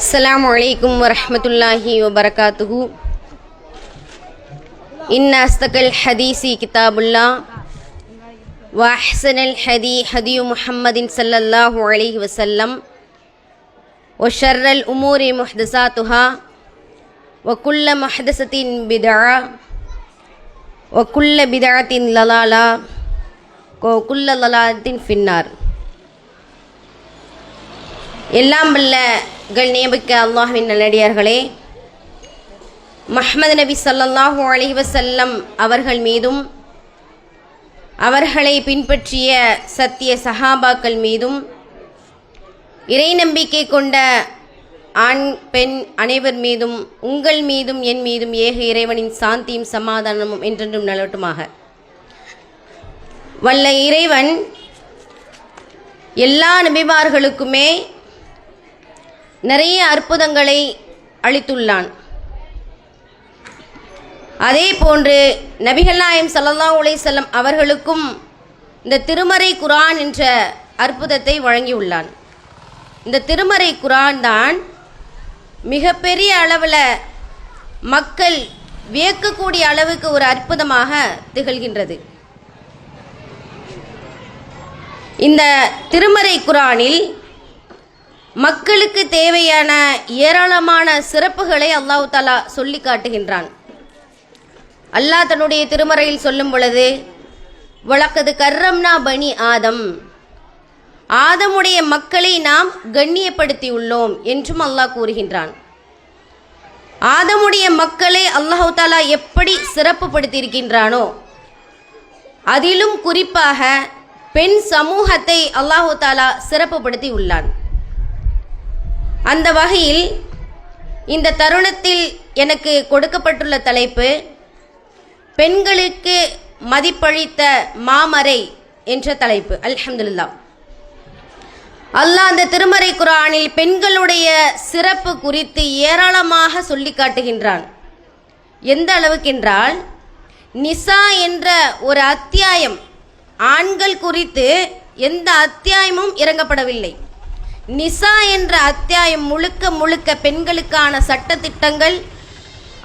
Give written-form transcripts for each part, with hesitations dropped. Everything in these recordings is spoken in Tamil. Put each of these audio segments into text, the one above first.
السلام عليكم ورحمة الله وبركاته. إن أصدق الحديث كتاب الله وأحسن الهدي هدي محمد صلى الله عليه وسلم وشر الأمور محدثاتها وكل محدثة بدعة وكل بدعة ضلالة وكل ضلالة في النار. எல்லாம் வல்ல கண்ணியமிக்க அல்லாஹ்வின் நல்லடியார்களே, முஹம்மது நபி ஸல்லல்லாஹு அலைஹி வஸல்லம் அவர்கள் மீதும் அவர்களை பின்பற்றிய சத்திய சஹாபாக்கள் மீதும் இறை நம்பிக்கை கொண்ட ஆண் பெண் அனைவர் மீதும் உங்கள் மீதும் என் மீதும் ஏக இறைவனின் சாந்தியும் சமாதானமும் என்றென்றும் நிலவட்டுமாக. வல்ல இறைவன் எல்லா நபிமார்களுக்குமே நிறைய அற்புதங்களை அளித்துள்ளான். அதே போன்று நபிகள் நாயகம் ஸல்லல்லாஹு அலைஹி வஸல்லம் அவர்களுக்கும் இந்த திருமறை குர்ஆன் என்ற அற்புதத்தை வழங்கியுள்ளான். இந்த திருமறை குர்ஆன் தான் மிகப்பெரிய அளவில் மக்கள் வியக்கக்கூடிய அளவுக்கு ஒரு அற்புதமாக திகழ்கின்றது. இந்த திருமறை குர்ஆனில் மக்களுக்கு தேவையான ஏராளமான சிறப்புகளை அல்லாஹ் தஆலா சொல்லி காட்டுகின்றான். அல்லாஹ் தன்னுடைய திருமறையில் சொல்லும் பொழுது, வலக்கது கர்ரம்னா பனி ஆதம், ஆதமுடைய மக்களை நாம் கண்ணியப்படுத்தியுள்ளோம் என்றும் அல்லாஹ் கூறுகின்றான். ஆதமுடைய மக்களை அல்லாஹ் தஆலா எப்படி சிறப்புப்படுத்தியிருக்கின்றானோ, அதிலும் குறிப்பாக பெண் சமூகத்தை அல்லாஹ் தஆலா சிறப்புப்படுத்தி உள்ளான். அந்த வகையில் இந்த தருணத்தில் எனக்கு கொடுக்கப்பட்டுள்ள தலைப்பு, பெண்களுக்கு மதிப்பளித்த மாமறை என்ற தலைப்பு. அல்ஹம்துலில்லாஹ். அல்லாஹ் அந்த திருமறை குர்ஆனில் பெண்களுடைய சிறப்பு குறித்து ஏராளமாக சொல்லி காட்டுகின்றான். எந்த அளவுக்கென்றால், நிசா என்ற ஒரு அத்தியாயம் ஆண்கள் குறித்து எந்த அத்தியாயமும் இறங்கப்படவில்லை. நிசா என்ற அத்தியாயம் முழுக்க முழுக்க பெண்களுக்கான சட்டத்திட்டங்கள்,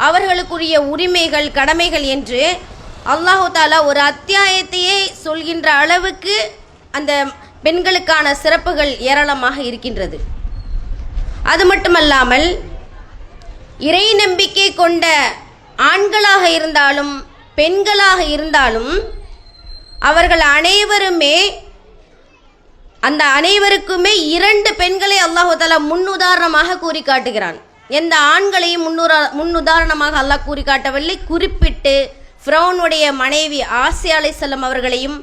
அவர்களுக்குரிய உரிமைகள், கடமைகள் என்று அல்லாஹ் தஆலா ஒரு அத்தியாயத்தையே சொல்கின்ற அளவுக்கு அந்த பெண்களுக்கான சிறப்புகள் ஏராளமாக இருக்கின்றது. அது மட்டுமல்லாமல் இறை நம்பிக்கை கொண்ட ஆண்களாக இருந்தாலும் பெண்களாக இருந்தாலும் அவர்கள் அனைவருமே, அந்த அனைவருக்குமே இரண்டு பெண்களை அல்லாஹ் தஆலா முன்னுதாரணமாக கூறி காட்டுகிறான். எந்த ஆண்களையும் முன்னுதாரணமாக அல்லாஹ் கூறி காட்டவில்லை. குறிப்பிட்டு ஃபிரௌனுடைய மனைவி ஆசியா அலைஹிஸ்ஸலாம் அவர்களையும்,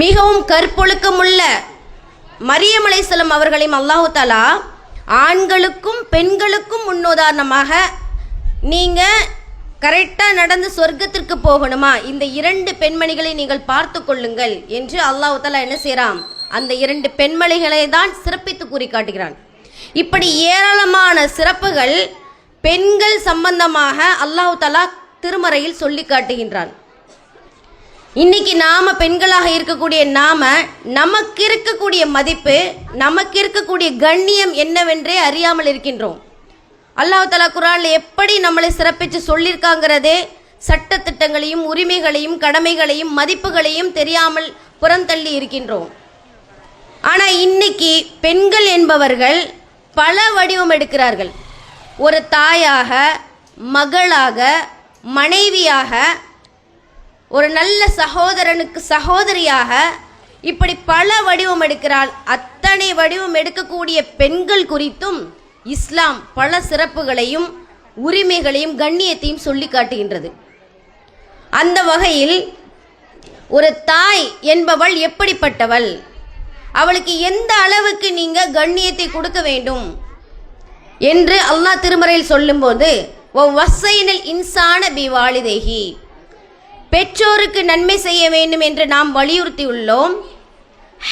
மிகவும் கற்பொழுக்கமுள்ள மரியம் அலைஹிஸ்ஸலாம் அவர்களையும் அல்லாஹ் தஆலா ஆண்களுக்கும் பெண்களுக்கும் முன்னுதாரணமாக, நீங்கள் கரெக்டாக நடந்து சொர்க்கத்திற்கு போகணுமா, இந்த இரண்டு பெண்மணிகளை நீங்கள் பார்த்து கொள்ளுங்கள் என்று அல்லாஹ் தஆலா என்ன செய்கிறான், அந்த இரண்டு பெண்மணிகளை தான் சிறப்பித்து கூறி காட்டுகிறான். இப்படி ஏராளமான சிறப்புகள் பெண்கள் சம்பந்தமாக அல்லாஹ் தஆலா திருமறையில் சொல்லி காட்டுகின்றான். இன்னைக்கு நாம பெண்களாக இருக்கக்கூடிய நமக்கு இருக்கக்கூடிய மதிப்பு, நமக்கு இருக்கக்கூடிய கண்ணியம் என்னவென்றே அறியாமல் இருக்கின்றோம். அல்லாஹ் தஆலா குர்ஆன்ல எப்படி நம்மளை சிறப்பித்து சொல்லியிருக்காங்கிறதே, சட்டத்திட்டங்களையும் உரிமைகளையும் கடமைகளையும் மதிப்புகளையும் தெரியாமல் புறந்தள்ளி இருக்கின்றோம். ஆனால் இன்னைக்கு பெண்கள் என்பவர்கள் பல வடிவம் எடுக்கிறார்கள். ஒரு தாயாக, மகளாக, மனைவியாக, ஒரு நல்ல சகோதரனுக்கு சகோதரியாக, இப்படி பல வடிவம் எடுக்கிறாள். அத்தனை வடிவம் எடுக்கக்கூடிய பெண்கள் குறித்தும் இஸ்லாம் பல சிறப்புகளையும் உரிமைகளையும் கண்ணியத்தையும் சொல்லி காட்டுகின்றது. அந்த வகையில் ஒரு தாய் என்பவள் எப்படிப்பட்டவள், அவளுக்கு எந்த அளவுக்கு நீங்க கண்ணியத்தை கொடுக்க வேண்டும் என்று அல்லாஹ் திருமறையில் சொல்லும்போது, வஸ்ஸைனல் இன்சான பிவாலிதைஹி, பெற்றோருக்கு நன்மை செய்ய வேண்டும் என்று நாம் வலியுறுத்தி உள்ளோம்.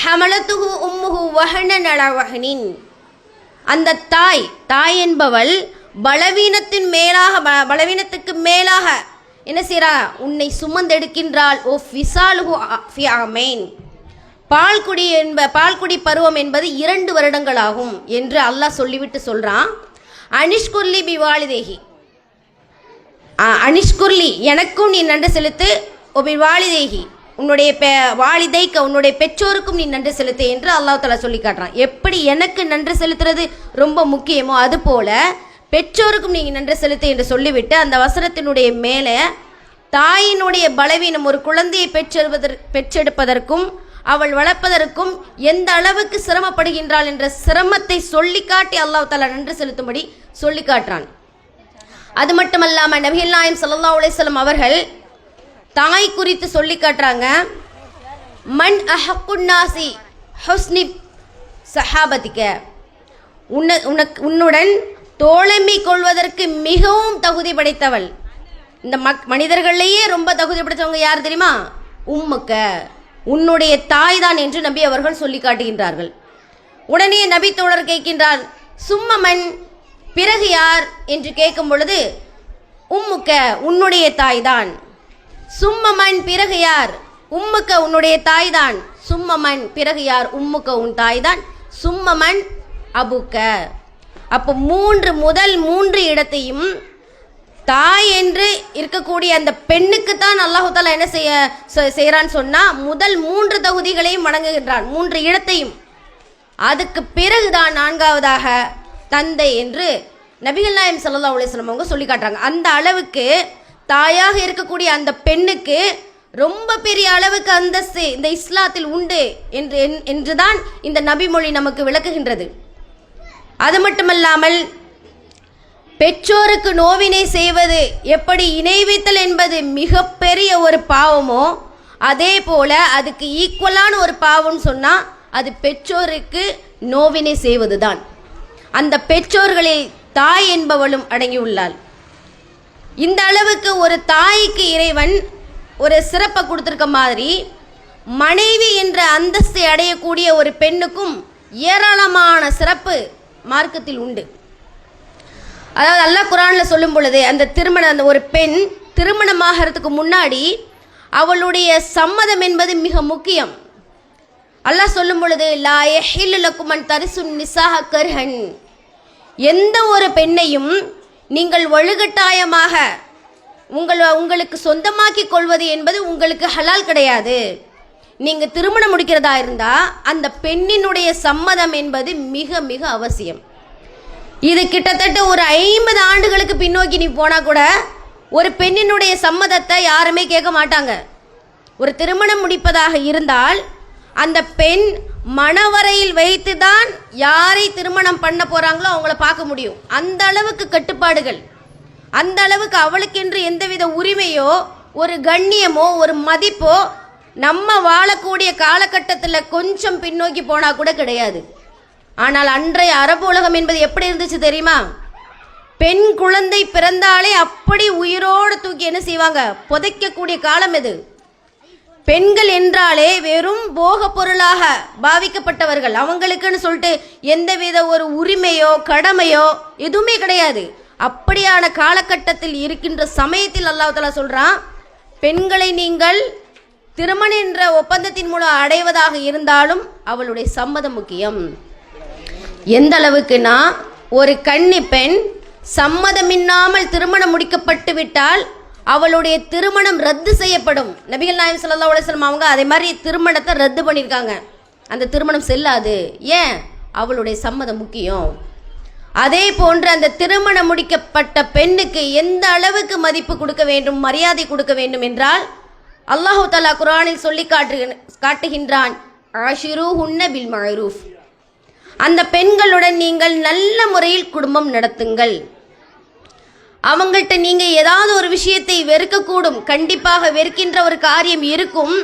ஹமலத்துஹு உம்முஹு வஹனன் அலா வஹனின், அந்த தாய் என்பவள் பலவீனத்துக்கு மேலாக என்ன செய்றா, உன்னை சுமந்தெடுக்கின்றாள். ஓ ஃபிசாலுஹு ஃபி ஆமைன், பால்குடி பருவம் என்பது 2 வருடங்களாகும் என்று அல்லாஹ் சொல்லிவிட்டு சொல்றான். அனிஷ்குர்லி பிவாலிதேகி, அனிஷ்குர்லி எனக்கும் நீ நன்றி செலுத்து, ஒபி வாலிதேகி உன்னுடைய வாலிதைக்க உன்னுடைய பெற்றோருக்கும் நீ நன்றி செலுத்து என்று அல்லாஹ் தஆலா சொல்லி காட்டுறான். எப்படி எனக்கு நன்றி செலுத்துறது ரொம்ப முக்கியமோ அதுபோல பெற்றோருக்கும் நீங்கள் நன்றி செலுத்து என்று சொல்லிவிட்டு அந்த வசனத்தினுடைய மேலே தாயினுடைய பலவீனம், ஒரு குழந்தையை பெற்றெடுப்பதற்கும் அவள் வளர்ப்பதற்கும் எந்த அளவுக்கு சிரமப்படுகின்றாள் என்ற சிரமத்தை சொல்லி காட்டி அல்லாஹ் தஆலா நன்றி செலுத்தும்படி சொல்லி காட்டுறான். அது மட்டுமல்லாமல் நபிகள் நாயகம் ஸல்லல்லாஹு அலைஹி வஸல்லம் அவர்கள் தாய் குறித்து சொல்லி காட்டுறாங்க. மன் அஹக்குன்னாசி ஹுஸ்னி சஹாபத்திக்க, உன்னுடன் தோழமை கொள்வதற்கு மிகவும் தகுதி படைத்தவள். இந்த மனிதர்களையே ரொம்ப தகுதி படைத்தவங்க யார் தெரியுமா? உம்முக்க, உன்னுடைய தாய் தான் என்று நபி அவர்கள் சொல்லி காட்டுகின்றார்கள். உடனே நபி தோழர் கேட்கின்றார், சும்மமன், பிறகு யார் என்று கேட்கும் பொழுது உம்முக்க, உன்னுடைய தாய் தான். சும்மமன், பிறகு யார்? உம்முக்க, உன்னுடைய தாய் தான். சும்மமன், பிறகு யார்? உம்முக்க, உன் தாய் தான். சும்மமன் அபுக்க. அப்போ முதல் 3 இடத்தையும் தாய் என்று இருக்கக்கூடிய அந்த பெண்ணுக்கு தான் அல்லாஹ் தஆலா என்ன செய்யறான்னு சொன்னா முதல் 3 தகுதிகளையும் வழங்குகின்றான், 3 இடத்தையும். அதுக்கு பிறகுதான் 4வதாக தந்தை என்று நபிகள் நாயகம் ஸல்லல்லாஹு அலைஹி வஸல்லம் அவங்க சொல்லி காட்டுறாங்க. அந்த அளவுக்கு தாயாக இருக்கக்கூடிய அந்த பெண்ணுக்கு ரொம்ப பெரிய அளவுக்கு அந்தஸ்து இந்த இஸ்லாத்தில் உண்டு என்றுதான் இந்த நபிமொழி நமக்கு விளக்குகின்றது. அது மட்டுமல்லாமல் பெற்றோருக்கு நோவினை செய்வது எப்படி இணை வைத்தல் என்பது மிகப்பெரிய ஒரு பாவமோ அதே போல அதுக்கு ஈக்குவலான ஒரு பாவம் சொன்னால் அது பெற்றோருக்கு நோவினை செய்வது தான். அந்த பெற்றோர்களில் தாய் என்பவளும் அடங்கியுள்ளாள். இந்த அளவுக்கு ஒரு தாய்க்கு இறைவன் ஒரு சிறப்பை கொடுத்துருக்க மாதிரி மனைவி என்ற அந்தஸ்தை அடையக்கூடிய ஒரு பெண்ணுக்கும் ஏராளமான சிறப்பு மார்க்கத்தில் உண்டு. அதாவது அல்லாஹ் குர்ஆனில் சொல்லும் பொழுது அந்த ஒரு பெண் திருமணமாகிறதுக்கு முன்னாடி அவளுடைய சம்மதம் என்பது மிக முக்கியம். அல்லாஹ் சொல்லும் பொழுது லா யஹில்லு லக்கும் அன் தரிசுன் நிசாஹ கர்ஹன், எந்த ஒரு பெண்ணையும் நீங்கள் வலுக்கட்டாயமாக உங்களுக்கு சொந்தமாக்கி கொள்வது என்பது உங்களுக்கு ஹலால் கிடையாது. நீங்கள் திருமணம் முடிக்கிறதா இருந்தால் அந்த பெண்ணினுடைய சம்மதம் என்பது மிக மிக அவசியம். இது கிட்டத்தட்ட ஒரு 50 ஆண்டுகளுக்கு பின்னோக்கி நீ போனால் கூட ஒரு பெண்ணினுடைய சம்மதத்தை யாருமே கேட்க மாட்டாங்க. ஒரு திருமணம் முடிப்பதாக இருந்தால் அந்த பெண் மணவரையில் வைத்து தான் யாரை திருமணம் பண்ண போகிறாங்களோ அவங்கள பார்க்க முடியும். அந்த அளவுக்கு கட்டுப்பாடுகள், அந்த அளவுக்கு அவளுக்கென்று எந்தவித உரிமையோ ஒரு கண்ணியமோ ஒரு மதிப்போ நம்ம வாழக்கூடிய காலகட்டத்தில் கொஞ்சம் பின்னோக்கி போனால் கூட கிடையாது. ஆனால் அன்றைய அரபு உலகம் என்பது எப்படி இருந்துச்சு தெரியுமா? பெண் குழந்தை பிறந்தாலே அப்படி உயிரோடு தூக்கி என்ன செய்வாங்க, புதைக்கக்கூடிய காலம் இது. பெண்கள் என்றாலே வெறும் போக பொருளாக பாவிக்கப்பட்டவர்கள். அவங்களுக்குன்னு சொல்லிட்டு எந்தவித ஒரு உரிமையோ கடமையோ எதுவுமே கிடையாது. அப்படியான காலகட்டத்தில் இருக்கின்ற சமயத்தில் அல்லாஹ் தஆலா சொல்றான், பெண்களை நீங்கள் திருமணம் என்ற ஒப்பந்தத்தின் மூலம் அடைவதாக இருந்தாலும் அவளுடைய சம்மதம் முக்கியம். எந்த அளவுக்குனா ஒரு கன்னி பெண் சம்மதமில்லாமல் திருமணம் முடிக்கப்பட்டு விட்டால் அவளுடைய திருமணம் ரத்து செய்யப்படும். நபிகள் நாயகம் ஸல்லல்லாஹு அலைஹி வஸல்லம் அவங்க அதே மாதிரி திருமணத்தை ரத்து பண்ணியிருக்காங்க. அந்த திருமணம் செல்லாது. ஏன்? அவளுடைய சம்மதம் முக்கியம். அதே போன்று அந்த திருமணம் முடிக்கப்பட்ட பெண்ணுக்கு எந்த அளவுக்கு மதிப்பு கொடுக்க வேண்டும், மரியாதை கொடுக்க வேண்டும் என்றால் அல்லாஹ் தஆலா குர்ஆனில் சொல்லி காட்டுகின்றான், ஆஷிரூஹுன்ன பில் மஅரூஃப், அந்த பெண்களுடன் நீங்கள் நல்ல முறையில் குடும்பம் நடத்துங்கள். அவங்கள்ட்ட நீங்கள் ஏதாவது ஒரு விஷயத்தை வெறுக்கக்கூடும், கண்டிப்பாக வெறுக்கின்ற ஒரு காரியம் இருக்கும்.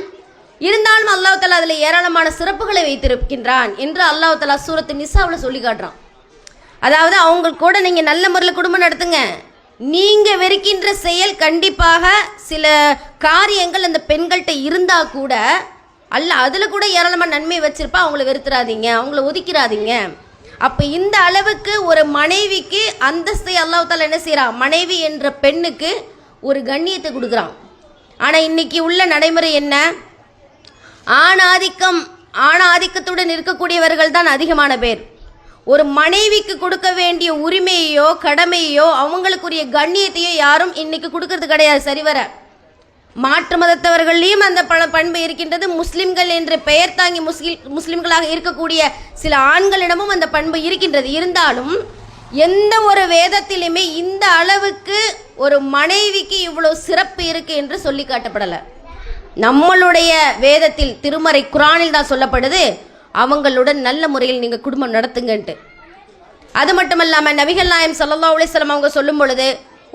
இருந்தாலும் அல்லாஹ் தஆலா அதில் ஏராளமான சிறப்புகளை வைத்திருக்கின்றான் என்று அல்லாஹ் தஆலா சூரத்து நிசாவில் சொல்லி காட்டுறான். அதாவது அவங்க கூட நீங்கள் நல்ல முறையில் குடும்பம் நடத்துங்க. நீங்கள் வெறுக்கின்ற செயல் கண்டிப்பாக சில காரியங்கள் அந்த பெண்கள்கிட்ட இருந்தால் கூட அதில் கூட ஏராளமான நன்மை வச்சிருப்பா. அவங்கள வெறுத்துறாதீங்க, அவங்கள ஒதுக்கிறாதீங்க. அப்போ இந்த அளவுக்கு ஒரு மனைவிக்கு அந்தஸ்தை அல்லாஹ் தஆலா என்ன செய்கிறான், மனைவி என்ற பெண்ணுக்கு ஒரு கண்ணியத்தை கொடுக்குறான். ஆனால் இன்னைக்கு உள்ள நடைமுறை என்ன? ஆணாதிக்கம் ஆணாதிக்கத்துடன் இருக்கக்கூடியவர்கள் தான் அதிகமான பேர். ஒரு மனைவிக்கு கொடுக்க வேண்டிய உரிமையோ கடமையோ அவங்களுக்குரிய கண்ணியத்தையோ யாரும் இன்னைக்கு கொடுக்கறது கிடையாது சரிவர. மாற்று மதத்தவர்களையும் அந்த பண்பு இருக்கின்றது. முஸ்லிம்கள் என்று பெயர் தாங்கி முஸ்லிம்களாக இருக்கக்கூடிய சில ஆண்களிடமும் அந்த பண்பு இருக்கின்றது. இருந்தாலும் எந்த ஒரு வேதத்திலுமே இந்த அளவுக்கு ஒரு மனைவிக்கு இவ்வளவு சிறப்பு இருக்கு என்று சொல்லி காட்டப்படலை. நம்மளுடைய வேதத்தில் திருமறை குர்ஆனில் தான் சொல்லப்படுது, அவங்களுடன் நல்ல முறையில் நீங்கள் குடும்பம் நடத்துங்கன்ட்டு. அது மட்டும் இல்லாமல் நபிகள் நாயகம் ஸல்லல்லாஹு அலைஹி வஸல்லம் அவங்க சொல்லும் பொழுது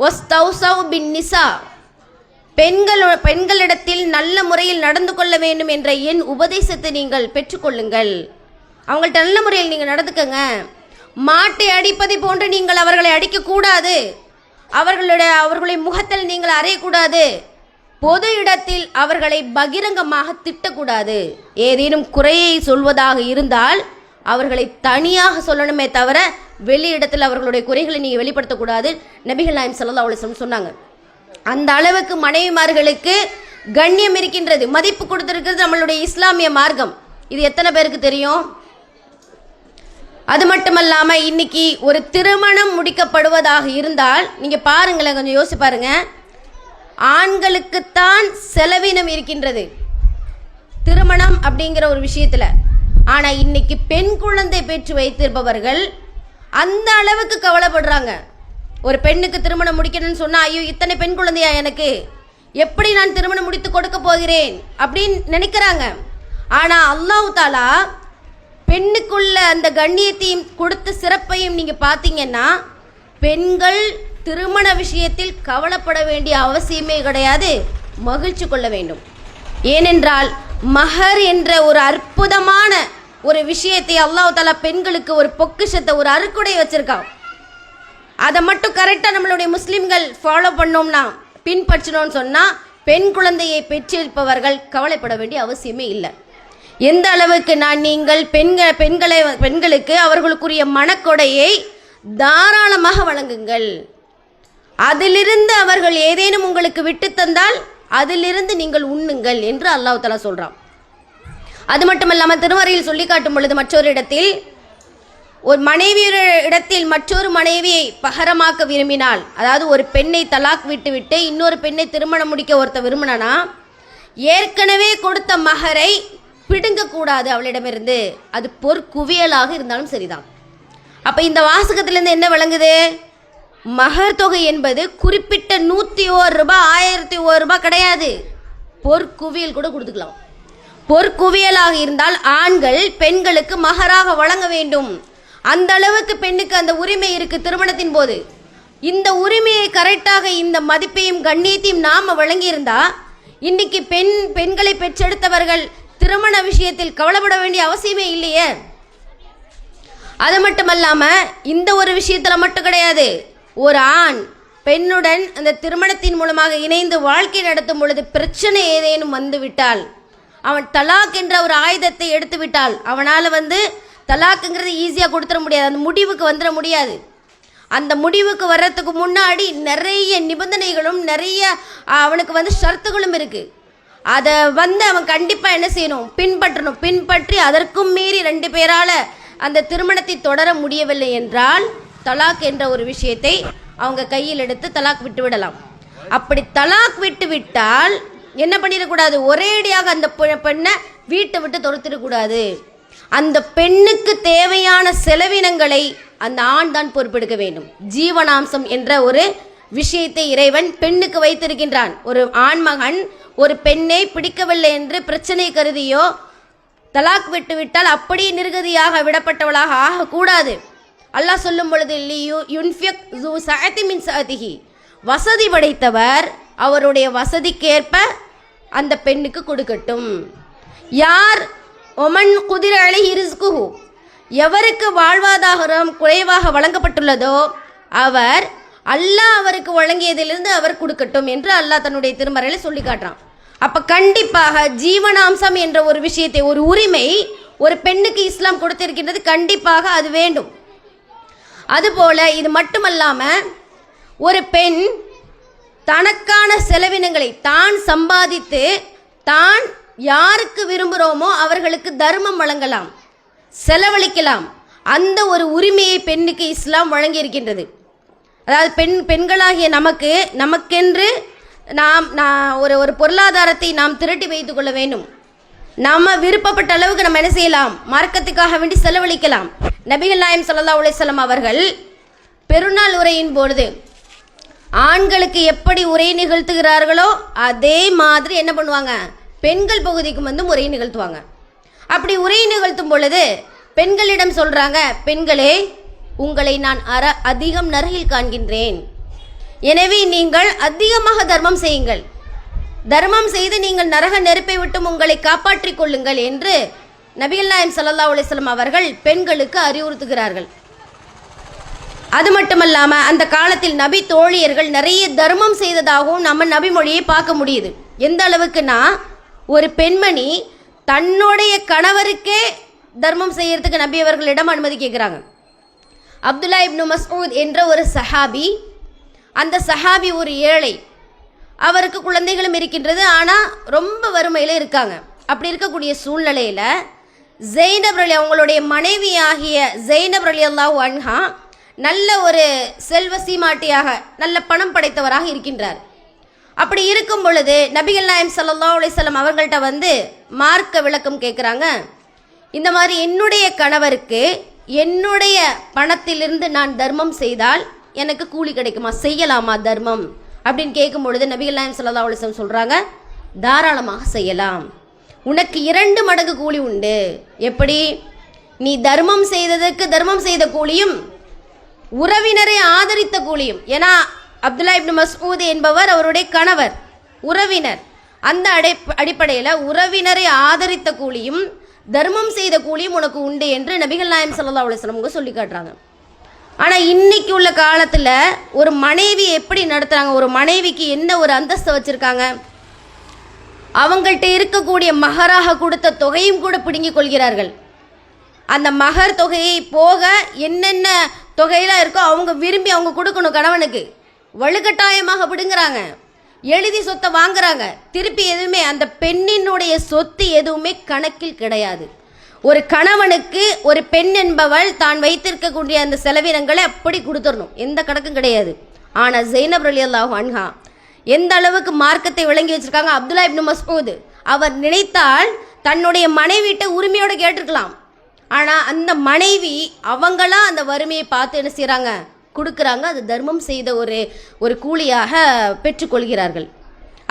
வஸ்தௌஸவ் பின் நிசா, பெண்களிடத்தில் நல்ல முறையில் நடந்து கொள்ள வேண்டும் என்ற என் உபதேசத்தை நீங்கள் பெற்றுக்கொள்ளுங்கள். அவங்கள்ட்ட நல்ல முறையில் நீங்கள் நடந்துக்கங்க. மாட்டை அடிப்பதை போன்று நீங்கள் அவர்களை அடிக்கக்கூடாது. அவர்களுடைய முகத்தில் நீங்கள் அறையக்கூடாது. பொது இடத்தில் அவர்களை பகிரங்கமாக திட்டக்கூடாது. ஏதேனும் குறையை சொல்வதாக இருந்தால் அவர்களை தனியாக சொல்லணுமே தவிர வெளி இடத்தில் அவர்களுடைய குறைகளை நீங்கள் வெளிப்படுத்தக்கூடாது. நபிகள் நாயகம் ஸல்லல்லாஹு அலைஹி வஸல்லம் சொன்னாங்க. அந்த அளவுக்கு மனைவிமார்களுக்கு கண்ணியம் இருக்கின்றது, மதிப்பு கொடுத்திருக்கிறது நம்மளுடைய இஸ்லாமிய மார்க்கம். இது எத்தனை பேருக்கு தெரியும்? அது மட்டுமல்லாமல் இன்னைக்கு ஒரு திருமணம் முடிக்கப்படுவதாக இருந்தால் நீங்கள் பாருங்களேன், கொஞ்சம் யோசிச்சு பாருங்க. ஆண்களுக்குத்தான் செலவினம் இருக்கின்றது திருமணம் அப்படிங்கிற ஒரு விஷயத்தில். ஆனால் இன்னைக்கு பெண் குழந்தை பெற்று வைத்திருப்பவர்கள் அந்த அளவுக்கு கவலைப்படுறாங்க. ஒரு பெண்ணுக்கு திருமணம் முடிக்கணும்னு சொன்னால், ஐயோ இத்தனை பெண் குழந்தையா எனக்கு, எப்படி நான் திருமணம் முடித்து கொடுக்க போகிறேன் அப்படின்னு நினைக்கிறாங்க. ஆனால் அல்லாஹ் தாலா பெண்ணுக்குள்ள அந்த கண்ணியத்தையும் கொடுத்த சிறப்பையும் நீங்கள் பார்த்தீங்கன்னா, பெண்கள் திருமண விஷயத்தில் கவலைப்பட வேண்டிய அவசியமே கிடையாது, மகிழ்ச்சி கொள்ள வேண்டும். ஏனென்றால் மஹர் என்ற ஒரு அற்புதமான ஒரு விஷயத்தை அல்லாஹ் தாலா பெண்களுக்கு ஒரு பொக்கிஷத்தை, ஒரு அருக்குடை வச்சிருக்கான். அதை மட்டும் கரெக்டாக நம்மளுடைய முஸ்லீம்கள் ஃபாலோ பண்ணோம்னா, பின்பற்றினோன்னு சொன்னால், பெண் குழந்தையை பெற்றிருப்பவர்கள் கவலைப்பட வேண்டிய அவசியமே இல்லை. எந்த அளவுக்கு நீங்கள் பெண்களுக்கு அவர்களுக்குரிய மனக்கொடையை தாராளமாக வழங்குங்கள். அதிலிருந்து அவர்கள் ஏதேனும் உங்களுக்கு விட்டு தந்தால் அதிலிருந்து நீங்கள் உண்ணுங்கள் என்று அல்லாஹ் தஆலா சொல்றான். அது மட்டும் இல்லாமல் திருமறையில் சொல்லி காட்டும் பொழுது மற்றொரு இடத்தில், ஒரு மனைவியிடத்தில் மற்றொரு மனைவியை பகரமாக்க விரும்பினால், அதாவது ஒரு பெண்ணை தலாக் விட்டு இன்னொரு பெண்ணை திருமணம் முடிக்க ஒருத்த விரும்பினா, ஏற்கனவே கொடுத்த மகரை பிடுங்கக்கூடாது அவளிடமிருந்து, அது பொற்குவியலாக இருந்தாலும் சரிதான். அப்போ இந்த வாசகத்திலேருந்து என்ன விளங்குது? மகர் தொகை என்பது குறிப்பிட்ட 101 ரூபாய் 1001 ரூபாய் கிடையாது, பொற்குவியல் கூட கொடுத்துக்கலாம். பொற்குவியலாக இருந்தால் ஆண்கள் பெண்களுக்கு மகராக வழங்க வேண்டும். அந்த அளவுக்கு பெண்ணுக்கு அந்த உரிமை இருக்கு திருமணத்தின் போது. இந்த உரிமையை கரெக்டாக, இந்த மதிப்பையும் கண்ணியத்தையும் நாம் வழங்கியிருந்தா, இன்னைக்கு பெண்களை பெற்றெடுத்தவர்கள் திருமண விஷயத்தில் கவலைப்பட வேண்டிய அவசியமே இல்லையே. அது மட்டுமல்லாம இந்த ஒரு விஷயத்தில் மட்டும் கிடையாது, ஒரு ஆண் பெண்ணுடன் அந்த திருமணத்தின் மூலமாக இணைந்து வாழ்க்கை நடத்தும் பொழுது பிரச்சனை ஏதேனும் வந்து விட்டால், அவன் தலாக் என்ற ஒரு ஆயுதத்தை எடுத்து விட்டால், அவனால் தலாக்குங்கிறது ஈஸியாக கொடுத்துட முடியாது, அந்த முடிவுக்கு வந்துட முடியாது. அந்த முடிவுக்கு வர்றதுக்கு முன்னாடி நிறைய நிபந்தனைகளும் நிறைய அவனுக்கு ஷரத்துகளும் இருக்குது. அதை அவன் கண்டிப்பாக என்ன செய்யணும்? பின்பற்றணும். பின்பற்றி அதற்கும் மீறி 2 பேரால் அந்த திருமணத்தை தொடர முடியவில்லை என்றால் தலாக் என்ற ஒரு விஷயத்தை அவங்க கையில் எடுத்து தலாக் விட்டு விடலாம். அப்படி தலாக் விட்டு விட்டால் என்ன பண்ணிடக்கூடாது? ஒரேடியாக அந்த பெண்ணை வீட்டை விட்டு துரத்திடக்கூடாது. அந்த பெண்ணுக்கு தேவையான செலவினங்களை அந்த ஆண் தான் பொறுப்பெடுக்க வேண்டும். ஜீவனாம்சம் என்ற ஒரு விஷயத்தை இறைவன் பெண்ணுக்கு வைத்திருக்கின்றான். ஒரு ஆண்மகன் ஒரு பெண்ணை பிடிக்கவில்லை என்று பிரச்சனை கருதியோ தலாக் விட்டு விட்டால் அப்படி நிர்கதியாக விடப்பட்டவளாக ஆகக்கூடாது. அல்லாஹ் சொல்லும் பொழுது, வசதி படைத்தவர் அவருடைய வசதிக்கேற்ப அந்த பெண்ணுக்கு கொடுக்கட்டும். யார் ஒமன் குதிர அலைஹி ரிஸ்குஹு, எவருக்கு வாழ்வாதாரம் குறைவாக வழங்கப்பட்டுள்ளதோ அவர் அல்லாஹ் அவருக்கு வழங்கியதிலிருந்து அவர் கொடுக்கட்டும் என்று அல்லாஹ் தன்னுடைய திருமறையில் சொல்லி காட்டுறான். அப்போ கண்டிப்பாக ஜீவனாம்சம் என்ற ஒரு விஷயத்தை, ஒரு உரிமை ஒரு பெண்ணுக்கு இஸ்லாம் கொடுத்திருக்கின்றது, கண்டிப்பாக அது வேண்டும். அதுபோல இது மட்டுமல்லாமல் ஒரு பெண் தனக்கான செலவினங்களை தான் சம்பாதித்து தான் யாருக்கு விரும்புகிறோமோ அவர்களுக்கு தர்மம் வழங்கலாம், செலவழிக்கலாம். அந்த ஒரு உரிமையை பெண்ணுக்கு இஸ்லாம் வழங்கி இருக்கின்றது. அதாவது பெண்களாகிய நமக்கென்று நாம் ஒரு பொருளாதாரத்தை நாம் திரட்டி வைத்துக் கொள்ள வேண்டும். நம்ம விருப்பப்பட்ட அளவுக்கு நம்ம என்ன செய்யலாம், மார்க்கத்துக்காக வேண்டி செலவழிக்கலாம். நபிகள் நாயகம் ஸல்லல்லாஹு அலைஹி வஸல்லம் அவர்கள் பெருநாள் உரையின் பொழுது ஆண்களுக்கு எப்படி உரை நிகழ்த்துகிறார்களோ அதே மாதிரி என்ன பண்ணுவாங்க, பெண்கள் பகுதிக்கு வந்து உரை நிகழ்த்துவாங்க. அப்படி உரை நிகழ்த்தும் பொழுது பெண்களிடம் சொல்கிறாங்க, பெண்களே, உங்களை நான் அதிகம் நரகில் காண்கின்றேன். எனவே நீங்கள் அதிகமாக தர்மம் செய்யுங்கள். தர்மம் செய்து நீங்கள் நரக நெருப்பை விட்டும் உங்களை காப்பாற்றிக் கொள்ளுங்கள் என்று நபிகள் நாயகம் ஸல்லல்லாஹு அலைஹி வஸல்லம் அவர்கள் பெண்களுக்கு அறிவுறுத்துகிறார்கள். அது மட்டுமல்லாமல் அந்த காலத்தில் நபி தோழியர்கள் நிறைய தர்மம் செய்ததாகவும் நம்ம நபி மொழியை பார்க்க முடியுது. எந்த அளவுக்குன்னா, ஒரு பெண்மணி தன்னுடைய கணவருக்கே தர்மம் செய்யறதுக்கு நபி அவர்களிடம் அனுமதி கேட்குறாங்க. அப்துல்லா இப்னு மஸ்ஊத் என்ற ஒரு சஹாபி, அந்த சஹாபி ஒரு ஏழை, அவருக்கு குழந்தைகளும் இருக்கின்றது, ஆனால் ரொம்ப வறுமையில் இருக்காங்க. அப்படி இருக்கக்கூடிய சூழ்நிலையில் ஜெய்னப் ரலி, அவங்களுடைய மனைவியாகிய ஜெய்னப் ரலியல்லாஹு அன்ஹா நல்ல ஒரு செல்வ சீமாட்டியாக, நல்ல பணம் படைத்தவராக இருக்கின்றார். அப்படி இருக்கும் பொழுது நபிகள் நாயகம் ஸல்லல்லாஹு அலைஹி வஸல்லம் அவர்கள்ட்ட வந்து மார்க்க விளக்கம் கேட்குறாங்க. இந்த மாதிரி என்னுடைய கணவருக்கு என்னுடைய பணத்திலிருந்து நான் தர்மம் செய்தால் எனக்கு கூலி கிடைக்குமா, செய்யலாமா தர்மம் அப்படின்னு கேட்கும் பொழுது நபிகள் நாயகம் ஸல்லல்லாஹு அலைஹி வஸல்லம் சொல்கிறாங்க, தாராளமாக செய்யலாம், உனக்கு 2 மடங்கு கூலி உண்டு. எப்படி? நீ தர்மம் செய்ததற்கு தர்மம் செய்த கூலியும், உறவினரை ஆதரித்த கூலியும். ஏன்னா அப்துல்லா இப்னு மஸ்ஊத் என்பவர் அவருடைய கணவர், உறவினர். அந்த அடிப்படையில் உறவினரை ஆதரித்த கூலியும் தர்மம் செய்த கூலியும் உனக்கு உண்டு என்று நபிகள் நாயகம் ஸல்லல்லாஹு அலைஹி வஸல்லம் சொல்லி காட்டுறாங்க. ஆனால் இன்னைக்கு உள்ள காலத்தில் ஒரு மனைவி எப்படி நடத்துகிறாங்க, ஒரு மனைவிக்கு என்ன ஒரு அந்தஸ்தை வச்சுருக்காங்க, அவங்கள்ட்ட இருக்கக்கூடிய மகராக கொடுத்த தொகையும் கூட பிடுங்கிக் கொள்கிறார்கள். அந்த மகர் தொகையை போக என்னென்ன தொகையெல்லாம் இருக்கோ அவங்க விரும்பி அவங்க கொடுக்கணும் கணவனுக்கு, வலுக்கட்டாயமாக பிடுங்குறாங்க, எழுதி சொத்தை வாங்குறாங்க. திருப்பி எதுவுமே அந்த பெண்ணினுடைய சொத்து எதுவுமே கணக்கில் கிடையாது. ஒரு கணவனுக்கு ஒரு பெண் என்பவள் தான் வைத்திருக்கக்கூடிய அந்த செலவினங்களை அப்படி கொடுத்துடணும், எந்த கணக்கும் கிடையாது. ஆனால் ஜெய்னப் ரலியல்லாஹு அன்ஹா எந்த அளவுக்கு மார்க்கத்தை விளங்கி வச்சிருக்காங்க. அப்துல்லா இப்னு மஸ்ஊத் அவர் நினைத்தால் தன்னுடைய மனைவிட்ட உரிமையோடு கேட்டிருக்கலாம். ஆனால் அந்த மனைவி அவங்களா அந்த வறுமையை பார்த்து என்ன செய்கிறாங்க, கொடுக்குறாங்க. அது தர்மம் செய்த ஒரு கூலியாக பெற்றுக்கொள்கிறார்கள்.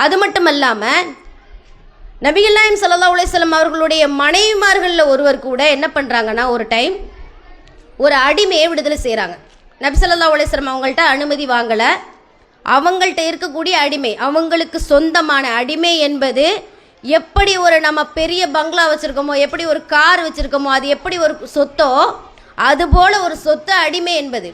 அது மட்டும் இல்லாமல் நபிகள் நாயகம் ஸல்லல்லாஹு அலைஹி வஸல்லம் அவர்களுடைய மனைவிமார்களில் ஒருவர் கூட என்ன பண்ணுறாங்கன்னா, ஒரு டைம் ஒரு அடிமையை விடுதலை செய்கிறாங்க. நபி ஸல்லல்லாஹு அலைஹி வஸல்லம் அவங்கள்ட்ட அனுமதி வாங்கலை. அவங்கள்ட்ட இருக்கக்கூடிய அடிமை, அவங்களுக்கு சொந்தமான அடிமை என்பது எப்படி ஒரு நம்ம பெரிய பங்களா வச்சுருக்கோமோ, எப்படி ஒரு கார் வச்சுருக்கோமோ, அது எப்படி ஒரு சொத்தோ அதுபோல் ஒரு சொத்து அடிமை என்பது.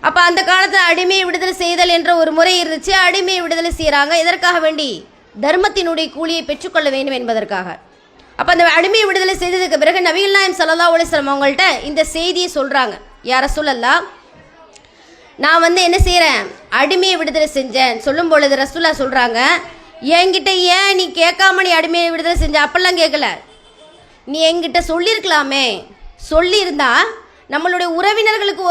அப்போ அந்த காலத்தில் அடிமையை விடுதலை செய்தல் என்ற ஒரு முறை இருந்துச்சு. அடிமையை விடுதலை செய்கிறாங்க, எதற்காக வேண்டி? தர்மத்தினுடைய கூலியை பெற்றுக்கொள்ள வேண்டும் என்பதற்காக. அப்போ அந்த அடிமையை விடுதலை செய்ததுக்கு பிறகு நபிகள் நாயகம் ஸல்லல்லாஹு அலைஹி வஸல்லம் அவங்கள்ட்ட இந்த செய்தியை சொல்கிறாங்க, யா ரசூலல்லாஹ், நான் வந்து என்ன செய்கிறேன், அடிமையை விடுதலை செஞ்சேன். சொல்லும் பொழுது ரசூலா சொல்கிறாங்க, என்கிட்ட ஏன் நீ கேட்காம நீ அடிமையை விடுதலை செஞ்ச? அப்பெல்லாம் கேட்கல, நீ என்கிட்ட சொல்லியிருக்கலாமே. சொல்லியிருந்தா நம்மளுடைய உறவினர்களுக்கு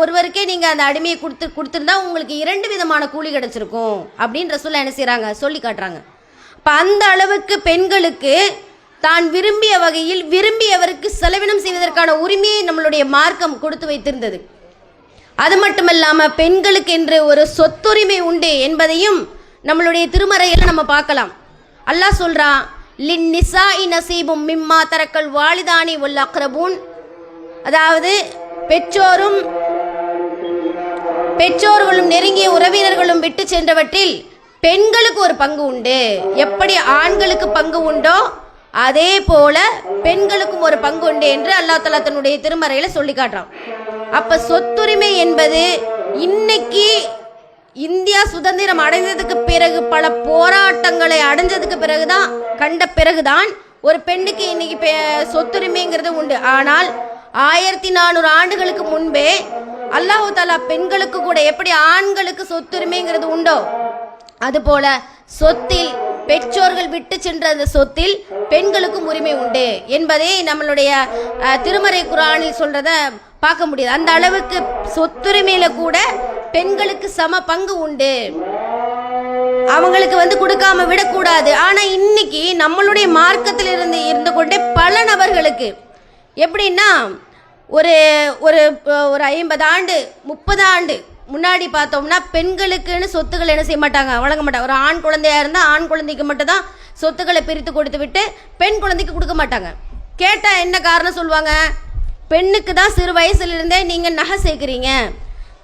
ஒருவருக்கே நீங்கள் அந்த அடிமையை கொடுத்துருந்தா உங்களுக்கு 2 விதமான கூலி கிடச்சிருக்கும் அப்படின்னு ரசூலா என்ன செய்கிறாங்க, சொல்லி காட்டுறாங்க. இப்போ அந்த அளவுக்கு பெண்களுக்கு தான் விரும்பிய வகையில் விரும்பியவருக்கு செலவினம் செய்வதற்கான உரிமையை நம்மளுடைய மார்க்கம் கொடுத்து வைத்திருந்தது. அது மட்டுமல்லாமல் பெண்களுக்கு என்று ஒரு சொத்துரிமை உண்டு என்பதையும் நம்மளுடைய திருமறையில் நம்ம பார்க்கலாம். அல்லாஹ் சொல்கிறான், லின் நிசாஇ நசீபும் மிம்மா தரக்கல் வாலிதானி வல் அக்ரபூன், அதாவது பெற்றோர்களும் நெருங்கிய உறவினர்களும் விட்டு சென்றவற்றில் பெண்களுக்கு ஒரு பங்கு உண்டு. எப்படி ஆண்களுக்கு பங்கு உண்டோ அதே போல பெண்களுக்கும் ஒரு பங்கு உண்டு என்று அல்லாஹ் தஆலா தன்னுடைய திருமறையில் சொல்லி காட்டுறான். அப்போ சொத்துரிமை என்பது இன்னைக்கு இந்தியா சுதந்திரம் அடைந்ததுக்கு பிறகு, பல போராட்டங்களை அடைஞ்சதுக்கு பிறகுதான் ஒரு பெண்ணுக்கு இன்னைக்கு சொத்துரிமைங்கிறது உண்டு. ஆனால் 1400 ஆண்டுகளுக்கு முன்பே அல்லாஹ் தஆலா பெண்களுக்கு கூட எப்படி ஆண்களுக்கு சொத்துரிமைங்கிறது உண்டோ அதுபோல சொத்தில் பெற்றோர்கள் விட்டு சென்ற அந்த சொத்தில் பெண்களுக்கும் உரிமை உண்டு என்பதை நம்மளுடைய திருமறை குர்ஆனில் சொல்றத பார்க்க முடியாது. அந்த அளவுக்கு சொத்துரிமையில கூட பெண்களுக்கு சம பங்கு உண்டு, அவங்களுக்கு கொடுக்காம விடக்கூடாது. ஆனா இன்னைக்கு நம்மளுடைய மார்க்கத்தில் இருந்து கொண்டே பல நபர்களுக்கு எப்படின்னா ஒரு ஒரு ஒரு 50 ஆண்டு 30 ஆண்டு முன்னாடி பார்த்தோம்னா பெண்களுக்குன்னு சொத்துக்கள் என்ன செய்ய மாட்டாங்க, வழங்க மாட்டாங்க. ஒரு ஆண் குழந்தையா இருந்தால் ஆண் குழந்தைக்கு மட்டும் தான் சொத்துக்களை பிரித்து கொடுத்து விட்டு பெண் குழந்தைக்கு கொடுக்க மாட்டாங்க. கேட்டால் என்ன காரணம் சொல்லுவாங்க, பெண்ணுக்கு தான் சிறு வயசுலேருந்தே நீங்கள் நகை சேர்க்குறீங்க,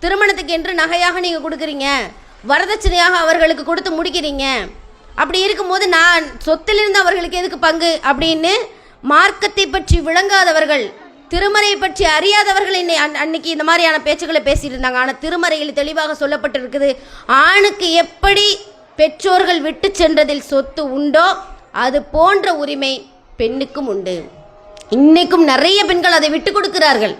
திருமணத்துக்கு என்று நகையாக நீங்கள் கொடுக்குறீங்க, வரதட்சணையாக அவர்களுக்கு கொடுத்து முடிக்கிறீங்க. அப்படி இருக்கும்போது நான் சொத்திலிருந்து அவர்களுக்கு எதுக்கு பங்கு அப்படின்னு மார்க்கத்தை பற்றி விளங்காதவர்கள், திருமறை பற்றி அறியாதவர்கள் அன்னைக்கு இந்த மாதிரியான பேச்சுக்களை பேசிட்டு இருந்தாங்க. ஆனால் திருமறையில் தெளிவாக சொல்லப்பட்டிருக்குது, ஆணுக்கு எப்படி பெற்றோர்கள் விட்டு சென்றதில் சொத்து உண்டோ அது போன்ற உரிமை பெண்ணுக்கும் உண்டு. இன்னைக்கும் நிறைய பெண்கள் அதை விட்டு கொடுக்கிறார்கள்.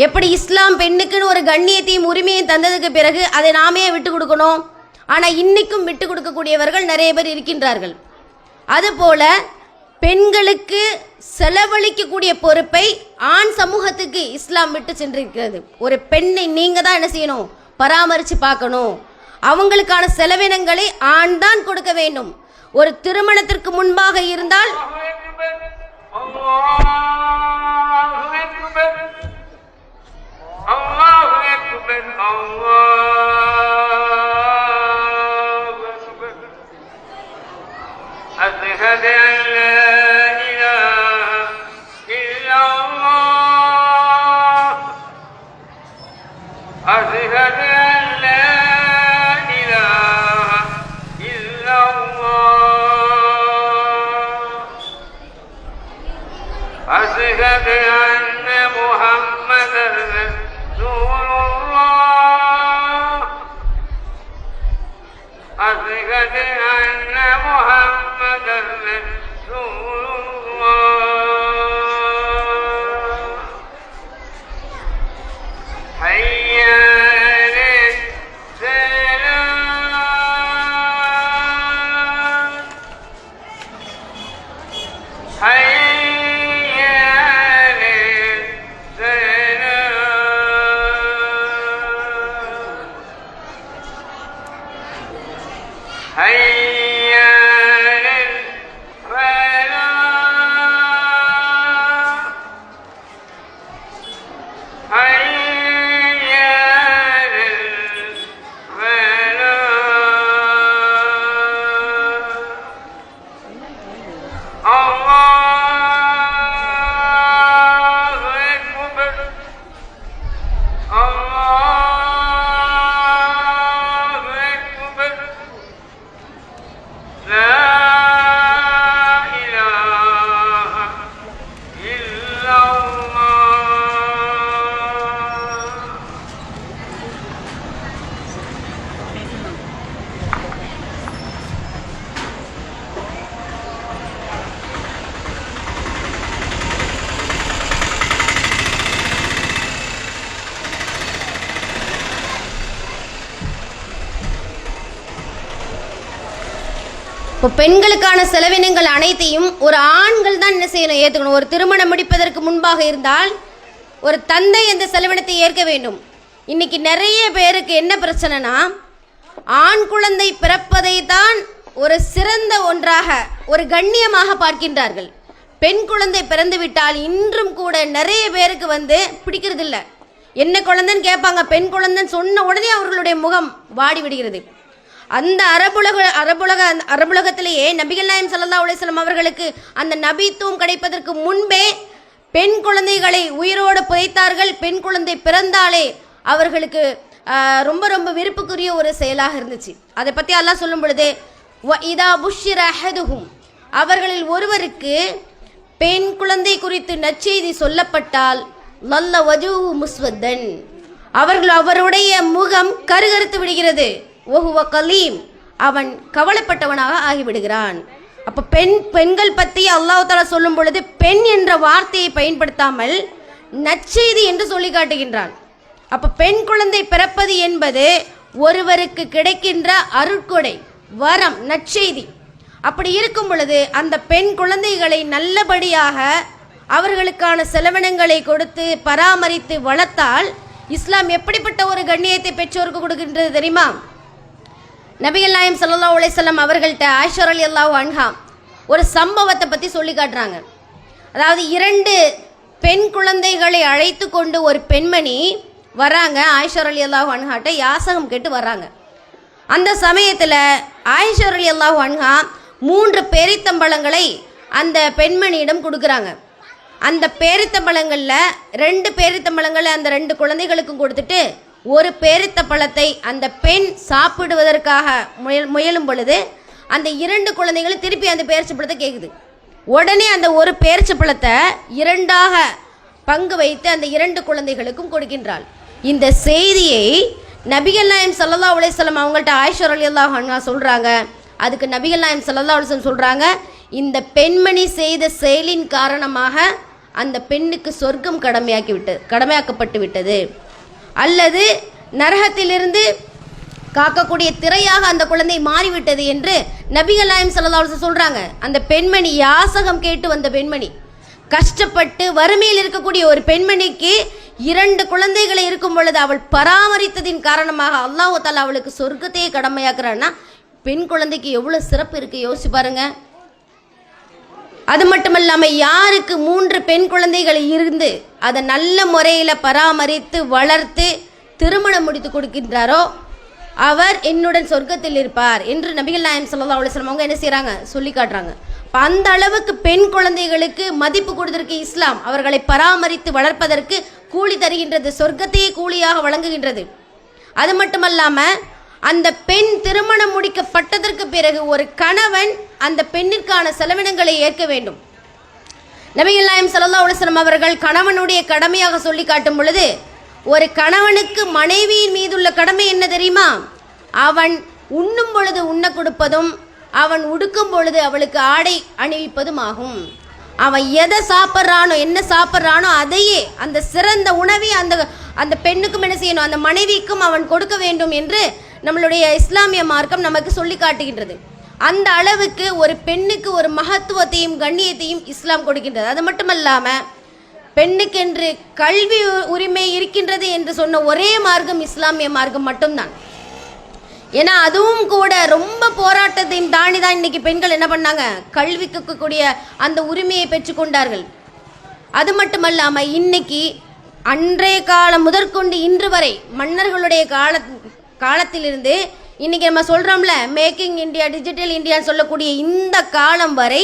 எப்படி இஸ்லாம் பெண்ணுக்குன்னு ஒரு கண்ணியத்தையும் உரிமையும் தந்ததுக்கு பிறகு அதை நாமே விட்டு கொடுக்கணும். ஆனால் இன்னைக்கும் விட்டு கொடுக்கக்கூடியவர்கள் நிறைய பேர் இருக்கின்றார்கள். அதுபோல பெண்களுக்கு செலவழிக்கக்கூடிய பொறுப்பை ஆண் சமூகத்துக்கு இஸ்லாம் விட்டு சென்றிருக்கிறது. ஒரு பெண்ணை நீங்கள் தான் என்ன செய்யணும், பராமரித்து பார்க்கணும். அவங்களுக்கான செலவினங்களை ஆண் தான் கொடுக்க வேண்டும். ஒரு திருமணத்திற்கு முன்பாக இருந்தால் இப்போ பெண்களுக்கான செலவினங்கள் அனைத்தையும் ஒரு ஆண்கள் தான் என்ன செய்யணும், ஏற்றுக்கணும். ஒரு திருமணம் முடிப்பதற்கு முன்பாக இருந்தால் ஒரு தந்தை அந்த செலவினத்தை ஏற்க வேண்டும். இன்னைக்கு நிறைய பேருக்கு என்ன பிரச்சனைனா, ஆண் குழந்தை பிறப்பதை தான் ஒரு சிறந்த ஒன்றாக ஒரு கண்ணியமாக பார்க்கின்றார்கள். பெண் குழந்தை பிறந்து விட்டால் இன்றும் கூட நிறைய பேருக்கு பிடிக்கிறது இல்லை. என்ன குழந்தைன்னு கேட்பாங்க, பெண் குழந்தைன்னு சொன்ன உடனே அவர்களுடைய முகம் வாடி விடுகிறது. அந்த அரபுலகத்திலேயே நபிகள் நாயகம் ஸல்லல்லாஹு அலைஹி வஸல்லம் அவர்களுக்கு அந்த நபித்துவம் கிடைப்பதற்கு முன்பே பெண் குழந்தைகளை உயிரோடு புதைத்தார்கள். பெண் குழந்தை பிறந்தாலே அவர்களுக்கு ரொம்ப ரொம்ப விருப்புக்குரிய ஒரு செயலாக இருந்துச்சு. அதை பற்றி அல்லாஹ் சொல்லும் பொழுது, இதா புஷ்ஷிர அஹதுஹும், அவர்களில் ஒருவருக்கு பெண் குழந்தை குறித்து நற்செய்தி சொல்லப்பட்டால் நல்ல வஜூஹு முஸ்வத்தன், அவருடைய முகம் கருகருத்து விடுகிறது. ஒஹுவ கலீம், அவன் கவலைப்பட்டவனாக ஆகிவிடுகிறான். அப்போ பெண்கள் பற்றி அல்லாஹ் தஆலா சொல்லும் பொழுது பெண் என்ற வார்த்தையை பயன்படுத்தாமல் நற்செய்தி என்று சொல்லி காட்டுகின்றான். அப்போ பெண் குழந்தை பிறப்பது என்பது ஒருவருக்கு கிடைக்கின்ற அருட்கொடை, வரம், நற்செய்தி. அப்படி இருக்கும் பொழுது அந்த பெண் குழந்தைகளை நல்லபடியாக அவர்களுக்கான செலவினங்களை கொடுத்து பராமரித்து வளர்த்தால் இஸ்லாம் எப்படிப்பட்ட ஒரு கண்ணியத்தை பெற்றோருக்கு கொடுக்கின்றது தெரியுமா? நபிகள் நாயகம் ஸல்லல்லாஹு அலைஹி வஸல்லம் அவர்கள்ட்ட ஆயிஷா ரலியல்லாஹு அன்ஹா ஒரு சம்பவத்தை பற்றி சொல்லி காட்டுறாங்க. அதாவது 2 பெண் குழந்தைகளை அழைத்து கொண்டு ஒரு பெண்மணி வராங்க. ஆயிஷா ரலியல்லாஹு அன்ஹாட்ட யாசகம் கேட்டு வர்றாங்க. அந்த சமயத்தில் ஆயிஷா ரலியல்லாஹு அன்ஹா 3 பேரித்தம்பழங்களை அந்த பெண்மணியிடம் கொடுக்குறாங்க. அந்த பேரித்தம்பழங்களில் 2 பேரித்தம்பழங்களை அந்த 2 குழந்தைகளுக்கும் கொடுத்துட்டு ஒரு பேரித்தப்பழத்தை அந்த பெண் சாப்பிடுவதற்காக முயலும் பொழுது அந்த 2 குழந்தைகளும் திருப்பி அந்த பேரிச்சப்பழத்தை கேட்குது. உடனே அந்த ஒரு பேரிச்சப்பழத்தை 2ஆக பங்கு வைத்து அந்த 2 குழந்தைகளுக்கும் கொடுக்கின்றாள். இந்த செய்தியை நபிகள் நாயகம் ஸல்லல்லாஹு அலைஹி வஸல்லம் அவங்கள்ட்ட ஆயிஷா ரலியல்லாஹு அன்ஹா சொல்கிறாங்க. அதுக்கு நபிகள் நாயகம் ஸல்லல்லாஹு அலைஹி வஸல்லம் சொல்கிறாங்க, இந்த பெண்மணி செய்த செயலின் காரணமாக அந்த பெண்ணுக்கு சொர்க்கம் கடமையாக்கப்பட்டு விட்டது, அல்லது நரகத்திலிருந்து காக்கக்கூடிய திரையாக அந்த குழந்தை மாறிவிட்டது என்று நபிகள் நாயகம் ஸல்லல்லாஹு அலைஹி வஸல்லம் சொல்கிறாங்க. அந்த பெண்மணி யாசகம் கேட்டு வந்த பெண்மணி, கஷ்டப்பட்டு வறுமையில் இருக்கக்கூடிய ஒரு பெண்மணிக்கு 2 குழந்தைகளை இருக்கும் பொழுது அவள் பராமரித்ததின் காரணமாக அல்லாஹ் தஆலா அவளுக்கு சொர்க்கத்தையே கடமையாக்குறான்னா பெண் குழந்தைக்கு எவ்வளோ சிறப்பு இருக்குது யோசிச்சு பாருங்க. அது மட்டுமல்லாமல் யாருக்கு 3 பெண் குழந்தைகள் இருந்து அதை நல்ல முறையில் பராமரித்து வளர்த்து திருமணம் முடித்து கொடுக்கின்றாரோ அவர் என்னுடன் சொர்க்கத்தில் இருப்பார் என்று நபிகள் நாயகம் ஸல்லல்லாஹு அலைஹி வஸல்லம் அவங்க என்ன செய்கிறாங்க சொல்லி காட்டுறாங்க. இப்போ அந்த அளவுக்கு பெண் குழந்தைகளுக்கு மதிப்பு கொடுத்திருக்கு இஸ்லாம். அவர்களை பராமரித்து வளர்ப்பதற்கு கூலி தருகின்றது, சொர்க்கத்தையே கூலியாக வழங்குகின்றது. அது மட்டுமல்லாமல் அந்த பெண் திருமணம் முடிக்கப்பட்டதற்கு பிறகு ஒரு கணவன் அந்த பெண்ணிற்கான செலவினங்களை ஏற்க வேண்டும். நபிகள் நாயகம் ஸல்லல்லாஹு அலைஹி வஸல்லம் அவர்கள் கணவனுடைய கடமையாக சொல்லி காட்டும் பொழுது, ஒரு கணவனுக்கு மனைவியின் மீதுள்ள கடமை என்ன தெரியுமா? அவன் உண்ணும் பொழுது உண்ண கொடுப்பதும், அவன் உடுக்கும் பொழுது அவளுக்கு ஆடை அணிவிப்பதும் ஆகும். அவன் எதை சாப்பிட்றானோ என்ன சாப்பிட்றானோ அதையே அந்த சிறந்த உணவை அந்த பெண்ணுக்கும் என்ன செய்யணும், அந்த மனைவிக்கும் அவன் கொடுக்க வேண்டும் என்று நம்மளுடைய இஸ்லாமிய மார்க்கம் நமக்கு சொல்லி காட்டுகின்றது. அந்த அளவுக்கு ஒரு பெண்ணுக்கு ஒரு மகத்துவத்தையும் கண்ணியத்தையும் இஸ்லாம் கொடுக்கின்றது. அது மட்டுமல்லாமல் பெண்ணுக்கென்று கல்வி உரிமை இருக்கின்றது என்று சொன்ன ஒரே மார்க்கம் இஸ்லாமிய மார்க்கம் மட்டும்தான். ஏன்னா அதுவும் கூட ரொம்ப போராட்டத்தையும் தாண்டி தான் இன்றைக்கி பெண்கள் என்ன பண்ணாங்க, கல்விக்கு கூடிய அந்த உரிமையை பெற்றுக்கொண்டார்கள். அது மட்டுமல்லாமல் இன்னைக்கு அன்றைய காலம் முதற்கொண்டு இன்று வரை மன்னர்களுடைய காலத்திலிருந்து இன்றைக்கி நம்ம சொல்கிறோம்ல மேக்கிங் இந்தியா, டிஜிட்டல் இந்தியான்னு சொல்லக்கூடிய இந்த காலம் வரை